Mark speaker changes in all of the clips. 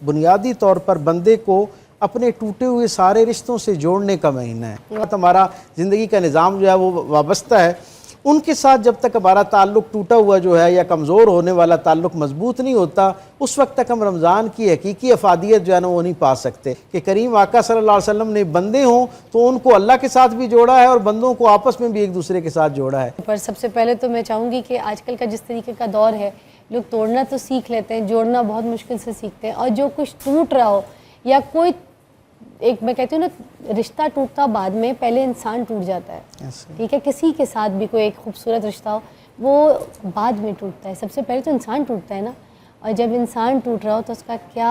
Speaker 1: بنیادی طور پر بندے کو اپنے ٹوٹے ہوئے سارے رشتوں سے جوڑنے کا مہینہ ہے۔ ہمارا زندگی کا نظام جو ہے وہ وابستہ ہے ان کے ساتھ، جب تک ہمارا تعلق ٹوٹا ہوا جو ہے یا کمزور ہونے والا تعلق مضبوط نہیں ہوتا، اس وقت تک ہم رمضان کی حقیقی افادیت جو ہے نا وہ نہیں پا سکتے کہ کریم آقا صلی اللہ علیہ وسلم نے بندے ہوں تو ان کو اللہ کے ساتھ بھی جوڑا ہے اور بندوں کو آپس میں بھی ایک دوسرے کے ساتھ جوڑا ہے۔
Speaker 2: پر سب سے پہلے تو میں چاہوں گی کہ آج کل کا جس طریقے کا دور ہے، لوگ توڑنا تو سیکھ لیتے ہیں، جوڑنا بہت مشکل سے سیکھتے ہیں، اور جو کچھ ٹوٹ رہا ہو یا کوئی ایک میں کہتی ہوں نا رشتہ ٹوٹتا بعد میں، پہلے انسان ٹوٹ جاتا ہے، ٹھیک ہے، کسی کے ساتھ بھی کوئی ایک خوبصورت رشتہ ہو وہ بعد میں ٹوٹتا ہے، سب سے پہلے تو انسان ٹوٹتا ہے نا، اور جب انسان ٹوٹ رہا ہو تو اس کا کیا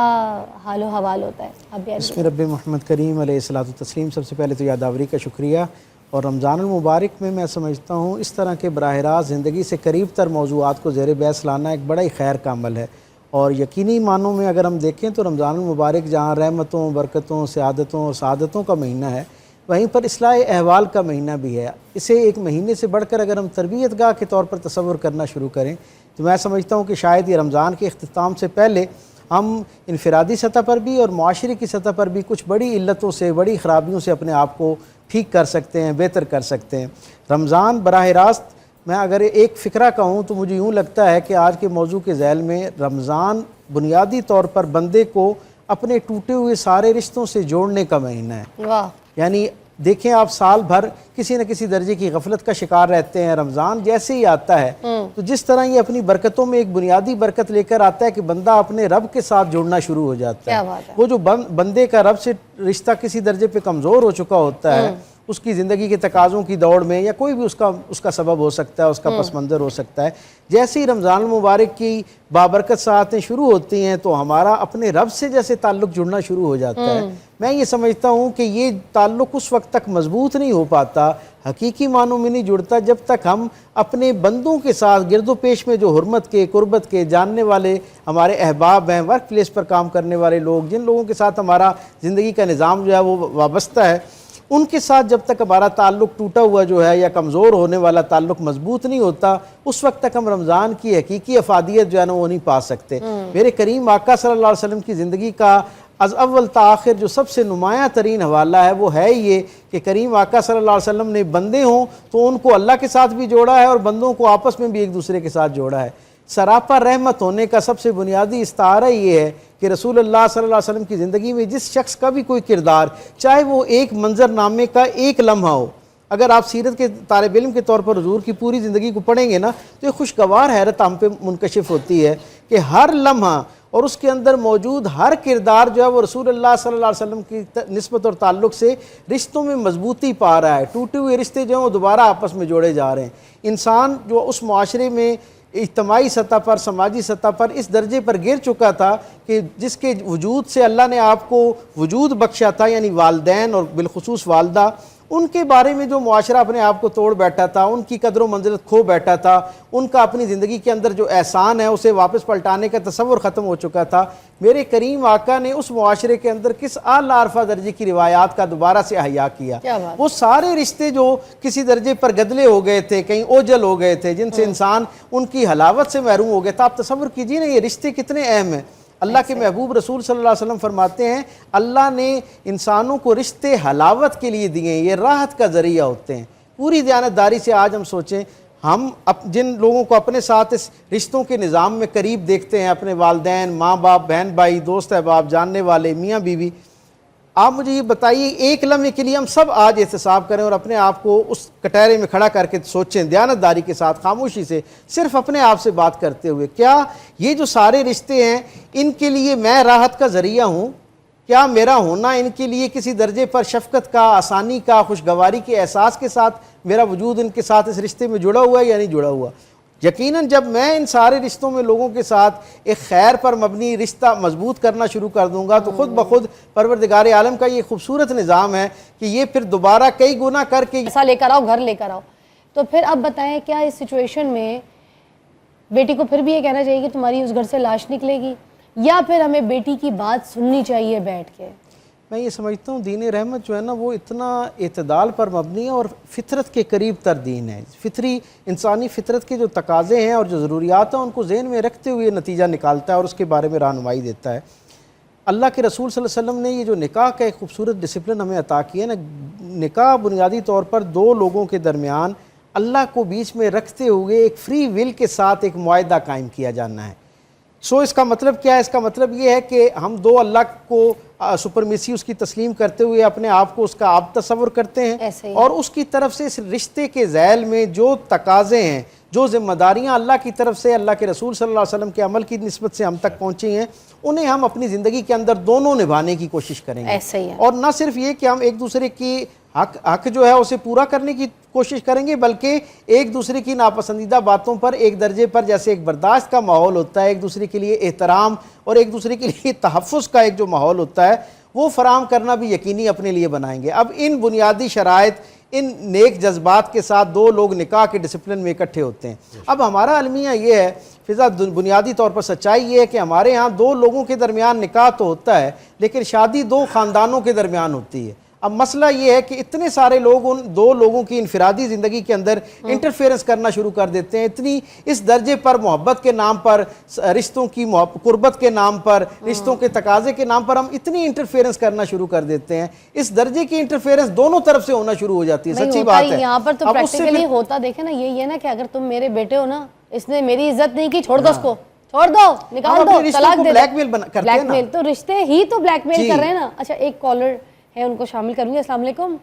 Speaker 2: حال و حوال ہوتا ہے۔ اب
Speaker 1: بسم رب محمد کریم علیہ الصلوۃ والتسلیم۔ سب سے پہلے تو یادآوری کا شکریہ، اور رمضان المبارک میں سمجھتا ہوں اس طرح کے براہ راست زندگی سے قریب تر موضوعات کو زیر بحث لانا ایک بڑا ہی خیر کا عمل ہے، اور یقینی معنوں میں اگر ہم دیکھیں تو رمضان المبارک جہاں رحمتوں، برکتوں، سعادتوں اور سعادتوں کا مہینہ ہے، وہیں پر اصلاح احوال کا مہینہ بھی ہے۔ اسے ایک مہینے سے بڑھ کر اگر ہم تربیت گاہ کے طور پر تصور کرنا شروع کریں تو میں سمجھتا ہوں کہ شاید یہ رمضان کے اختتام سے پہلے ہم انفرادی سطح پر بھی اور معاشرے کی سطح پر بھی کچھ بڑی علتوں سے، بڑی خرابیوں سے اپنے آپ کو ٹھیک کر سکتے ہیں، بہتر کر سکتے ہیں۔ رمضان براہ راست میں اگر ایک فکرہ کہوں تو مجھے یوں لگتا ہے کہ آج کے موضوع کے ذیل میں رمضان بنیادی طور پر بندے کو اپنے ٹوٹے ہوئے سارے رشتوں سے جوڑنے کا مہینہ ہے۔
Speaker 2: واہ،
Speaker 1: یعنی دیکھیں آپ سال بھر کسی نہ کسی درجے کی غفلت کا شکار رہتے ہیں، رمضان جیسے ہی آتا ہے تو جس طرح یہ اپنی برکتوں میں ایک بنیادی برکت لے کر آتا ہے کہ بندہ اپنے رب کے ساتھ جڑنا شروع ہو جاتا ہے۔ وہ جو بندے کا رب سے رشتہ کسی درجے پہ کمزور ہو چکا ہوتا ہے، اس کی زندگی کے تقاضوں کی دوڑ میں یا کوئی بھی اس کا سبب ہو سکتا ہے، اس کا پس منظر ہو سکتا ہے، جیسے ہی رمضان المبارک کی بابرکت ساعتیں شروع ہوتی ہیں تو ہمارا اپنے رب سے جیسے تعلق جڑنا شروع ہو جاتا ہے۔ میں یہ سمجھتا ہوں کہ یہ تعلق اس وقت تک مضبوط نہیں ہو پاتا، حقیقی معنوں میں نہیں جڑتا جب تک ہم اپنے بندوں کے ساتھ گرد و پیش میں جو حرمت کے، قربت کے، جاننے والے ہمارے احباب ہیں، ورک پلیس پر کام کرنے والے لوگ، جن لوگوں کے ساتھ ہمارا زندگی کا نظام جو ہے وہ وابستہ ہے، ان کے ساتھ جب تک ہمارا تعلق ٹوٹا ہوا جو ہے یا کمزور ہونے والا تعلق مضبوط نہیں ہوتا، اس وقت تک ہم رمضان کی حقیقی افادیت جو ہے نا وہ نہیں پا سکتے۔ میرے کریم آقا صلی اللہ علیہ وسلم کی زندگی کا از اول تا آخر جو سب سے نمایاں ترین حوالہ ہے وہ ہے یہ کہ کریم آقا صلی اللہ علیہ وسلم نے بندے ہوں تو ان کو اللہ کے ساتھ بھی جوڑا ہے اور بندوں کو آپس میں بھی ایک دوسرے کے ساتھ جوڑا ہے۔ سراپا رحمت ہونے کا سب سے بنیادی استعارہ یہ ہے کہ رسول اللہ صلی اللہ علیہ وسلم کی زندگی میں جس شخص کا بھی کوئی کردار، چاہے وہ ایک منظر نامے کا ایک لمحہ ہو، اگر آپ سیرت کے طالب علم کے طور پر حضور کی پوری زندگی کو پڑھیں گے نا تو یہ خوشگوار حیرت ہم پہ منکشف ہوتی ہے کہ ہر لمحہ اور اس کے اندر موجود ہر کردار جو ہے وہ رسول اللہ صلی اللہ علیہ وسلم کی نسبت اور تعلق سے رشتوں میں مضبوطی پا رہا ہے، ٹوٹے ہوئے رشتے جو ہیں وہ دوبارہ آپس میں جوڑے جا رہے ہیں۔ انسان جو اس معاشرے میں اجتماعی سطح پر، سماجی سطح پر اس درجے پر گر چکا تھا کہ جس کے وجود سے اللہ نے آپ کو وجود بخشا تھا، یعنی والدین اور بالخصوص والدہ، ان کے بارے میں جو معاشرہ اپنے آپ کو توڑ بیٹھا تھا، ان کی قدر و منزلت کھو بیٹھا تھا، ان کا اپنی زندگی کے اندر جو احسان ہے اسے واپس پلٹانے کا تصور ختم ہو چکا تھا۔ میرے کریم آقا نے اس معاشرے کے اندر کس اعلیٰ عرفہ درجے کی روایات کا دوبارہ سے احیا کیا۔ وہ سارے رشتے جو کسی درجے پر گدلے ہو گئے تھے، کہیں اوجل ہو گئے تھے، جن سے انسان ان کی حلاوت سے محروم ہو گیا تھا، آپ تصور کیجئے نا یہ رشتے کتنے اہم ہیں۔ اللہ کے محبوب رسول صلی اللہ علیہ وسلم فرماتے ہیں اللہ نے انسانوں کو رشتے حلاوت کے لیے دیے ہیں، یہ راحت کا ذریعہ ہوتے ہیں۔ پوری دیانتداری سے آج ہم سوچیں، ہم جن لوگوں کو اپنے ساتھ اس رشتوں کے نظام میں قریب دیکھتے ہیں، اپنے والدین، ماں باپ، بہن بھائی، دوست احباب، جاننے والے، میاں بیوی، آپ مجھے یہ بتائیے ایک لمحے کے لیے ہم سب آج احتساب کریں اور اپنے آپ کو اس کٹہرے میں کھڑا کر کے سوچیں، دیانتداری کے ساتھ، خاموشی سے، صرف اپنے آپ سے بات کرتے ہوئے، کیا یہ جو سارے رشتے ہیں ان کے لیے میں راحت کا ذریعہ ہوں؟ کیا میرا ہونا ان کے لیے کسی درجے پر شفقت کا، آسانی کا، خوشگواری کے احساس کے ساتھ میرا وجود ان کے ساتھ اس رشتے میں جڑا ہوا ہے یا نہیں جڑا ہوا؟ یقیناً جب میں ان سارے رشتوں میں لوگوں کے ساتھ ایک خیر پر مبنی رشتہ مضبوط کرنا شروع کر دوں گا تو خود بخود پروردگار عالم کا یہ خوبصورت نظام ہے کہ یہ پھر دوبارہ کئی گنا کر کے
Speaker 2: ایسا لے کر آؤ، گھر لے کر آؤ۔ تو پھر اب بتائیں کیا اس سچویشن میں بیٹی کو پھر بھی یہ کہنا چاہیے کہ تمہاری اس گھر سے لاش نکلے گی، یا پھر ہمیں بیٹی کی بات سننی چاہیے بیٹھ کے؟
Speaker 1: میں یہ سمجھتا ہوں دین رحمت جو ہے نا وہ اتنا اعتدال پر مبنی ہے اور فطرت کے قریب تر دین ہے۔ فطری انسانی فطرت کے جو تقاضے ہیں اور جو ضروریات ہیں ان کو ذہن میں رکھتے ہوئے نتیجہ نکالتا ہے اور اس کے بارے میں رہنمائی دیتا ہے۔ اللہ کے رسول صلی اللہ علیہ وسلم نے یہ جو نکاح کا ایک خوبصورت ڈسپلن ہمیں عطا کیا نا، نکاح بنیادی طور پر دو لوگوں کے درمیان اللہ کو بیچ میں رکھتے ہوئے ایک فری ول کے ساتھ ایک معاہدہ قائم کیا جانا ہے۔ سو اس کا مطلب کیا ہے؟ اس کا مطلب یہ ہے کہ ہم دو اللہ کو سپرمیسی اس کی تسلیم کرتے ہوئے اپنے آپ کو اس کا آپ تصور کرتے ہیں،
Speaker 2: ایسے ہی
Speaker 1: اور اس کی طرف سے اس رشتے کے ذیل میں جو تقاضے ہیں، جو ذمہ داریاں اللہ کی طرف سے اللہ کے رسول صلی اللہ علیہ وسلم کے عمل کی نسبت سے ہم تک پہنچی ہیں، انہیں ہم اپنی زندگی کے اندر دونوں نبھانے کی کوشش کریں گے۔
Speaker 2: ایسے ہی ہے۔
Speaker 1: اور نہ صرف یہ کہ ہم ایک دوسرے کی حق جو ہے اسے پورا کرنے کی کوشش کریں گے، بلکہ ایک دوسرے کی ناپسندیدہ باتوں پر ایک درجے پر جیسے ایک برداشت کا ماحول ہوتا ہے، ایک دوسرے کے لیے احترام اور ایک دوسرے کے لیے تحفظ کا ایک جو ماحول ہوتا ہے وہ فراہم کرنا بھی یقینی اپنے لیے بنائیں گے۔ اب ان بنیادی شرائط، ان نیک جذبات کے ساتھ دو لوگ نکاح کے ڈسپلن میں اکٹھے ہوتے ہیں۔ اب ہمارا المیہ یہ ہے فضا، بنیادی طور پر سچائی یہ ہے کہ ہمارے ہاں دو لوگوں کے درمیان نکاح تو ہوتا ہے، لیکن شادی دو خاندانوں کے درمیان ہوتی ہے۔ اب مسئلہ یہ ہے کہ اتنے سارے لوگ ان دو لوگوں کی انفرادی زندگی کے اندر انٹرفیئرنس کرنا شروع کر دیتے ہیں، اتنی اس درجے پر محبت کے نام پر، رشتوں کی قربت کے نام پر، رشتوں کے تقاضے کے نام پر ہم اتنی انٹرفیئرنس کرنا شروع کر دیتے ہیں، اس درجے کی انٹرفیئرنس دونوں طرف سے ہونا شروع ہو جاتی ہے۔ سچی بات ہے
Speaker 2: یہاں پر تو
Speaker 1: اب اس سے
Speaker 2: پریکٹیکلی ہوتا دیکھیں نا، یہی ہے نا کہ اگر تم میرے بیٹے ہو نا، اس نے میری عزت نہیں کی، چھوڑ دو اس کو، چھوڑ دو، نکال دو، طلاق دے دو۔
Speaker 1: بلیک میل کرتے ہیں
Speaker 2: بلیک
Speaker 1: نا،
Speaker 2: میل تو رشتے ہی تو بلیک میل کر رہے ہیں نا۔ اچھا ایک کالر ہے، ان کو شامل کروں گی۔ السلام علیکم،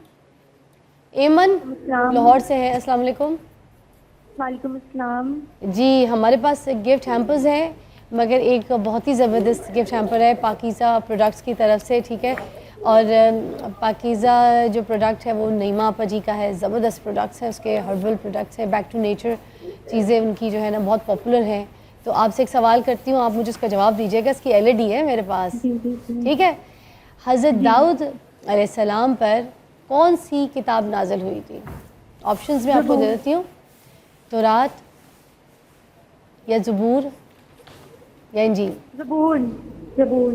Speaker 2: ایمن لاہور سے ہے۔ السلام علیکم۔
Speaker 3: وعلیکم السلام۔
Speaker 2: جی ہمارے پاس گفٹ ہیمپرز ہیں، مگر ایک بہت ہی زبردست گفٹ ہیمپر ہے پاکیزہ پروڈکٹس کی طرف سے، ٹھیک ہے؟ اور پاکیزہ جو پروڈکٹ ہے وہ نعیمہ آپا جی کا ہے، زبردست پروڈکٹس ہیں اس کے، ہربل پروڈکٹس ہیں، بیک ٹو نیچر چیزیں ان کی جو ہے نا بہت پاپولر ہیں۔ تو آپ سے ایک سوال کرتی ہوں، آپ مجھے اس کا جواب دیجیے گا۔ اس کی LED ہے میرے پاس، ٹھیک ہے؟ حضرت داؤد علیہ السلام پر کون سی کتاب نازل ہوئی تھی؟ آپشنز میں آپ کو دے دیتی ہوں، تورات یا زبور یا انجیل؟
Speaker 3: زبور۔ زبور۔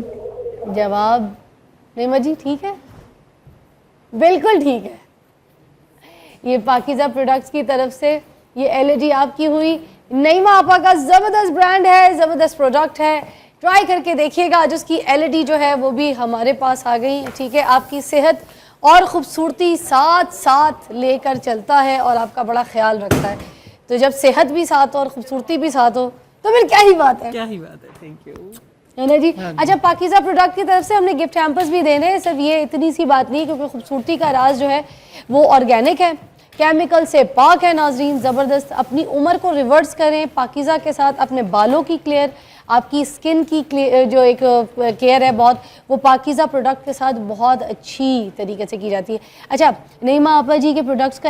Speaker 2: جواب نعیمہ جی ٹھیک ہے، بالکل ٹھیک ہے۔ یہ پاکیزہ پروڈکٹس کی طرف سے یہ LED آپ کی ہوئی، نعیمہ آپا کا زبردست برانڈ ہے، زبردست پروڈکٹ ہے، ٹرائی کر کے دیکھیے گا۔ آج اس کی LED جو ہے وہ بھی ہمارے پاس آ گئی، ٹھیک ہے؟ آپ کی صحت اور خوبصورتی ساتھ ساتھ لے کر چلتا ہے اور آپ کا بڑا خیال رکھتا ہے، تو جب صحت بھی ساتھ اور خوبصورتی بھی ساتھ ہو تو پھر کیا ہی بات ہے،
Speaker 4: کیا ہی بات ہے۔ تھینک یو
Speaker 2: ہے نا جی۔ اچھا پاکیزہ پروڈکٹ کی طرف سے ہم نے گفٹ ہیمپرز بھی دینے ہیں، صرف یہ اتنی سی بات نہیں، کیونکہ خوبصورتی کا راز جو ہے وہ آرگینک ہے، کیمیکل سے پاک ہے۔ ناظرین زبردست، اپنی عمر کو ریورس کریں پاکیزہ کے ساتھ، اپنے بالوں کی کلیئر، آپ کی اسکن کی جو ایک کیئر ہے بہت، وہ پاکیزہ پروڈکٹ کے ساتھ بہت اچھی طریقے سے کی جاتی ہے۔ اچھا نعیمہ آپا جی کے پروڈکٹس کا